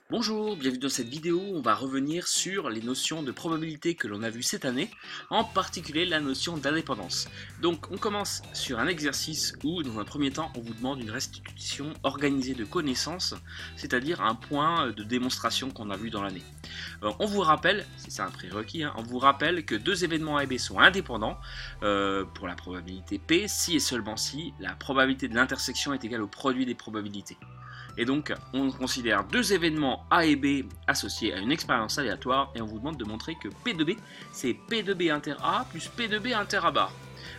Bonjour, bienvenue dans cette vidéo où on va revenir sur les notions de probabilité que l'on a vues cette année, en particulier la notion d'indépendance. Donc on commence sur un exercice où dans un premier temps on vous demande une restitution organisée de connaissances, c'est-à-dire un point de démonstration qu'on a vu dans l'année. On vous rappelle, c'est ça un prérequis, on vous rappelle que deux événements A et B sont indépendants pour la probabilité P, si et seulement si la probabilité de l'intersection est égale au produit des probabilités. Et donc, on considère deux événements A et B associés à une expérience aléatoire et on vous demande de montrer que P de B, c'est P de B inter A plus P de B inter A bar.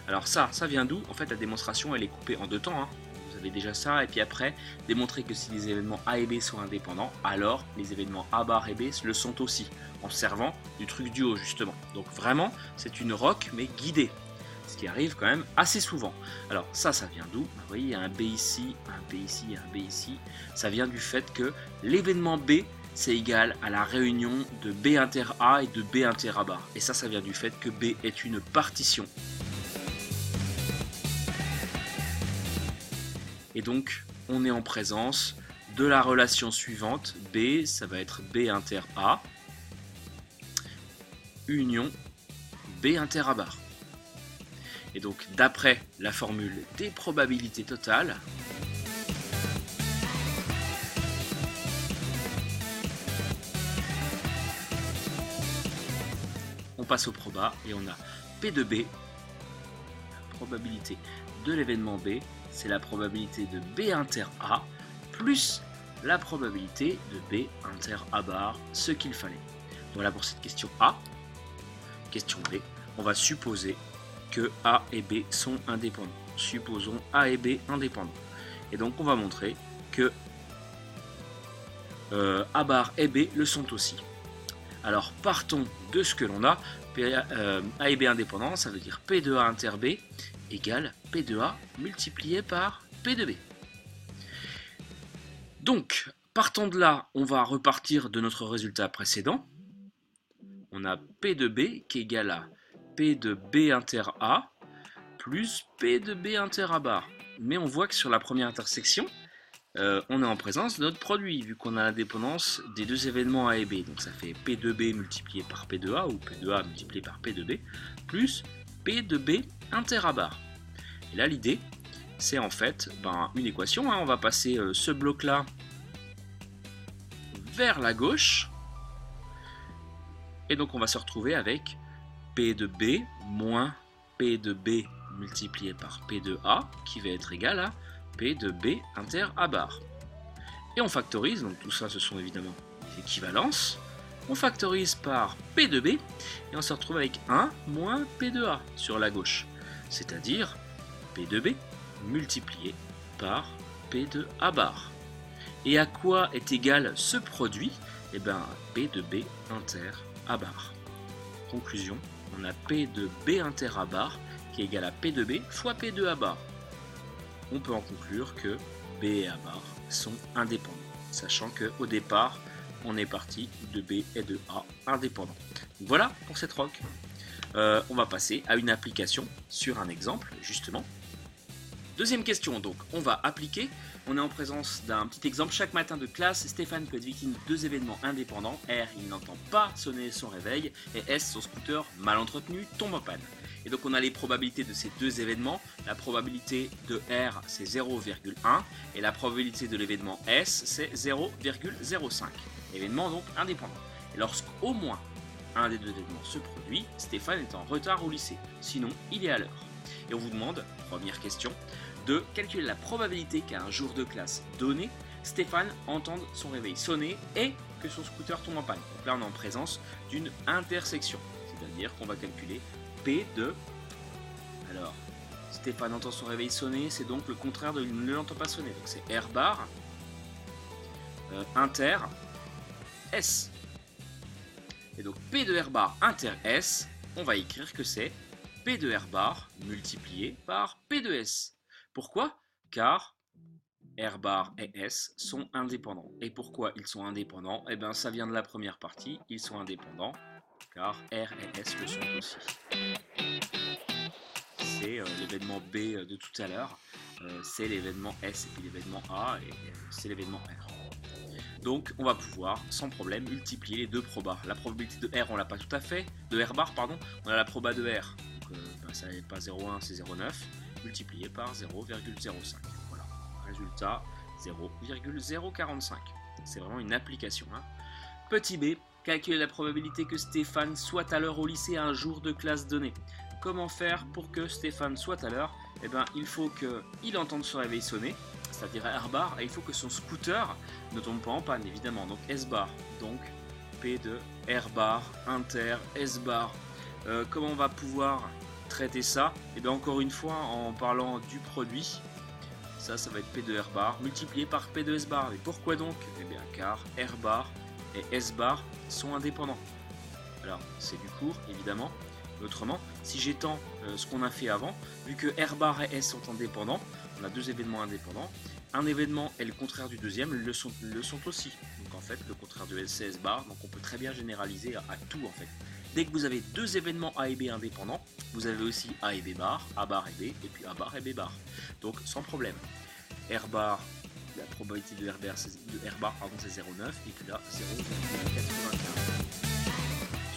Alors ça vient d'où? En fait, la démonstration, elle est coupée en deux temps. Vous avez déjà ça, et puis après, démontrer que si les événements A et B sont indépendants, alors les événements A bar et B le sont aussi, en servant du truc du haut, justement. Donc vraiment, c'est une roque, mais guidée. Ce qui arrive quand même assez souvent. Alors ça vient d'où? Vous voyez, il y a un B ici, un B ici, un B ici. Ça vient du fait que l'événement B, c'est égal à la réunion de B inter A et de B inter A bar. Et ça vient du fait que B est une partition. Et donc, on est en présence de la relation suivante. B, ça va être B inter A, union B inter A bar. Et donc, d'après la formule des probabilités totales, on passe au proba et on a P de B, la probabilité de l'événement B, c'est la probabilité de B inter A, plus la probabilité de B inter A bar, ce qu'il fallait. Voilà pour cette question A. Question B, on va supposer que A et B sont indépendants. Supposons A et B indépendants. Et donc on va montrer que A bar et B le sont aussi. Alors partons de ce que l'on a. A et B indépendants, ça veut dire P de A inter B égale P de A multiplié par P de B. Donc, partant de là, on va repartir de notre résultat précédent. On a P de B qui est égal à P de B inter A plus P de B inter A bar. Mais on voit que sur la première intersection, on est en présence de notre produit, vu qu'on a l'indépendance des deux événements A et B. Donc ça fait P de B multiplié par P de A, ou P de A multiplié par P de B, plus P de B inter A bar. Et là, l'idée, c'est en fait une équation. On va passer ce bloc-là vers la gauche. Et donc on va se retrouver avec P de B moins P de B multiplié par P de A qui va être égal à P de B inter A bar. Et on factorise, donc tout ça ce sont évidemment des équivalences. On factorise par P de B et on se retrouve avec 1 moins P de A sur la gauche. C'est-à-dire P de B multiplié par P de A bar. Et à quoi est égal ce produit? Eh bien P de B inter A bar. Conclusion, on a P de B inter A bar qui est égal à P de B fois P de A bar. On peut en conclure que B et A bar sont indépendants, sachant qu'au départ, on est parti de B et de A indépendants. Donc voilà pour cette roque. On va passer à une application sur un exemple, justement. Deuxième question, donc on va appliquer. On est en présence d'un petit exemple. Chaque matin de classe, Stéphane peut être victime de deux événements indépendants. R, il n'entend pas sonner son réveil. Et S, son scooter mal entretenu tombe en panne. Et donc on a les probabilités de ces deux événements. La probabilité de R, c'est 0,1. Et la probabilité de l'événement S, c'est 0,05. Événement donc indépendant. Et lorsqu'au moins un des deux événements se produit, Stéphane est en retard au lycée. Sinon, il est à l'heure. Et on vous demande, première question, de calculer la probabilité qu'à un jour de classe donné, Stéphane entende son réveil sonner et que son scooter tombe en panne. Donc là, on est en présence d'une intersection. C'est-à-dire qu'on va calculer P de... Alors, Stéphane entend son réveil sonner, c'est donc le contraire de ne l'entend pas sonner. Donc c'est R bar, inter, S. Et donc P de R bar inter S, on va écrire que c'est P de R bar multiplié par P de S. Pourquoi? Car R bar et S sont indépendants. Et pourquoi ils sont indépendants? Eh bien, ça vient de la première partie. Ils sont indépendants car R et S le sont aussi. c'est l'événement B de tout à l'heure, c'est l'événement S, et puis l'événement A, et c'est l'événement R. Donc on va pouvoir sans problème multiplier les deux probas. La probabilité de R on l'a pas tout à fait, de R bar pardon, on a la proba de R, donc ça n'est pas 0,1 c'est 0,9, multiplié par 0,05. Voilà, résultat 0,045. C'est vraiment une application. Hein. Petit b, calculer la probabilité que Stéphane soit à l'heure au lycée un jour de classe donnée. Comment faire pour que Stéphane soit à l'heure? Eh bien, il faut qu'il entende son réveil sonner, c'est-à-dire R bar, et il faut que son scooter ne tombe pas en panne, évidemment. Donc S bar, donc P de R bar, inter, S bar. Comment on va pouvoir traiter ça? Eh bien, encore une fois, en parlant du produit, ça va être P de R bar multiplié par P de S bar. Et pourquoi donc? Eh bien, car R bar et S bar sont indépendants. Alors, c'est du cours, évidemment. Autrement, si j'étends ce qu'on a fait avant, vu que R bar et S sont indépendants, on a deux événements indépendants. Un événement est le contraire du deuxième, le sont aussi. Donc en fait, le contraire de S, c'est S bar, donc on peut très bien généraliser à tout en fait. Dès que vous avez deux événements A et B indépendants, vous avez aussi A et B bar, A bar et B, et puis A bar et B bar. Donc sans problème. R bar, la probabilité de R bar, c'est 0,9, et puis là 0,95.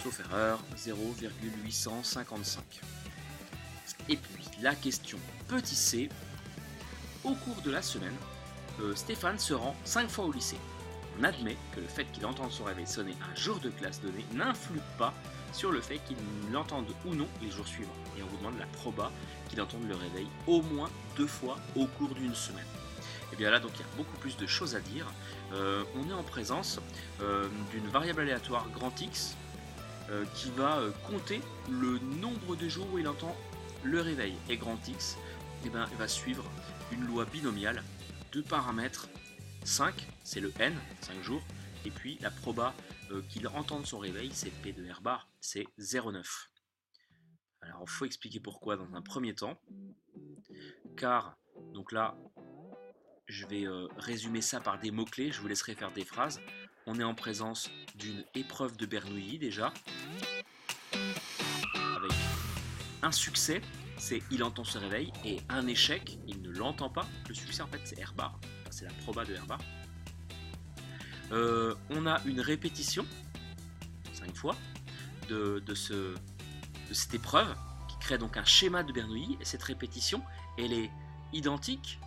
Sauf erreur, 0,855. Et puis la question petit c, au cours de la semaine, Stéphane se rend 5 fois au lycée. On admet que le fait qu'il entende son réveil sonner un jour de classe donné n'influe pas sur le fait qu'il l'entende ou non les jours suivants. Et on vous demande la proba qu'il entende le réveil au moins 2 fois au cours d'une semaine. Et bien là, donc il y a beaucoup plus de choses à dire. On est en présence d'une variable aléatoire grand X qui va compter le nombre de jours où il entend le réveil. Et grand X il va suivre une loi binomiale, deux paramètres, 5, c'est le n, 5 jours, et puis la proba qu'il entende son réveil, c'est P de R bar, c'est 0,9. Alors il faut expliquer pourquoi dans un premier temps, car, donc là, je vais résumer ça par des mots-clés, je vous laisserai faire des phrases. On est en présence d'une épreuve de Bernoulli déjà, avec un succès, c'est il entend ce réveil, et un échec, il ne l'entend pas. Le succès en fait c'est R bar, enfin, c'est la proba de R bar. On a une répétition, 5 fois, de cette épreuve, qui crée donc un schéma de Bernoulli, et cette répétition, elle est identique,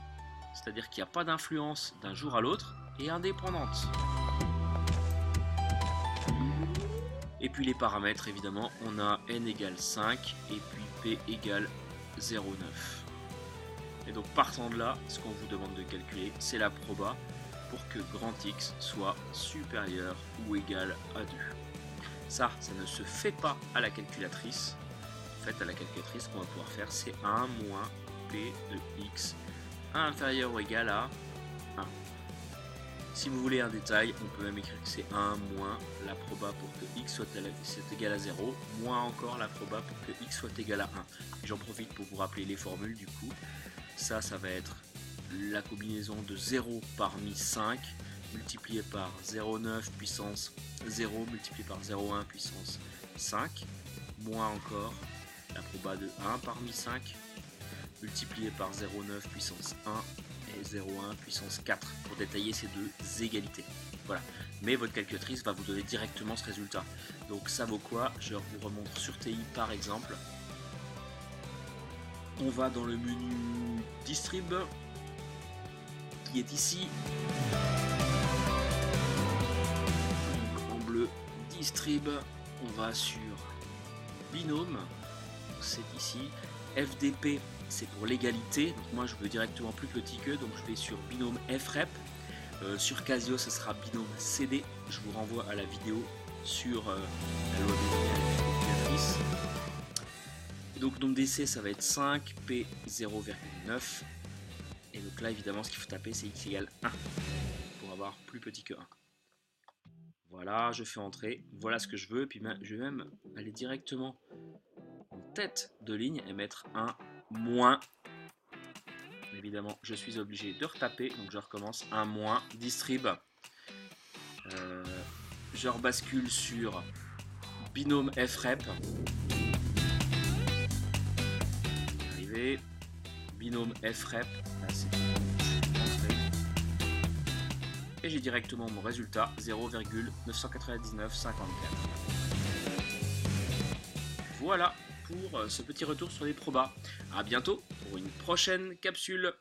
c'est-à-dire qu'il n'y a pas d'influence d'un jour à l'autre, et indépendante. Et puis les paramètres, évidemment, on a n égale 5 et puis p égale 0,9. Et donc partant de là, ce qu'on vous demande de calculer, c'est la proba pour que grand X soit supérieur ou égal à 2. Ça ne se fait pas à la calculatrice. En fait, à la calculatrice, ce qu'on va pouvoir faire, c'est 1 moins p de x inférieur ou égal à 1. Si vous voulez un détail, on peut même écrire que c'est 1 moins la proba pour que x soit égal à 0, moins encore la proba pour que x soit égal à 1. J'en profite pour vous rappeler les formules du coup. Ça va être la combinaison de 0 parmi 5 multiplié par 0,9 puissance 0 multiplié par 0,1 puissance 5, moins encore la proba de 1 parmi 5 multiplié par 0,9 puissance 1 et 0,1 puissance 4 pour détailler ces deux égalités. Voilà. Mais votre calculatrice va vous donner directement ce résultat. Donc ça vaut quoi? Je vous remontre sur TI par exemple. On va dans le menu Distrib qui est ici. Donc en bleu Distrib, on va sur Binôme, c'est ici. FDP, c'est pour l'égalité, donc moi je veux directement plus petit que, donc je vais sur binôme FREP. Sur Casio, ce sera binôme CD. Je vous renvoie à la vidéo sur la loi binomiale. Donc nombre d'essais, ça va être 5, P 0,9. Et donc là, évidemment, ce qu'il faut taper, c'est x égale 1 pour avoir plus petit que 1. Voilà, je fais entrer. Voilà ce que je veux. Et puis je vais même aller directement en tête de ligne et mettre un moins. Évidemment, je suis obligé de retaper, donc je recommence un moins distrib. Je rebascule sur binôme FREP. FREP, là c'est entrée. Et j'ai directement mon résultat 0,99954. Voilà pour ce petit retour sur les probas. A bientôt pour une prochaine capsule.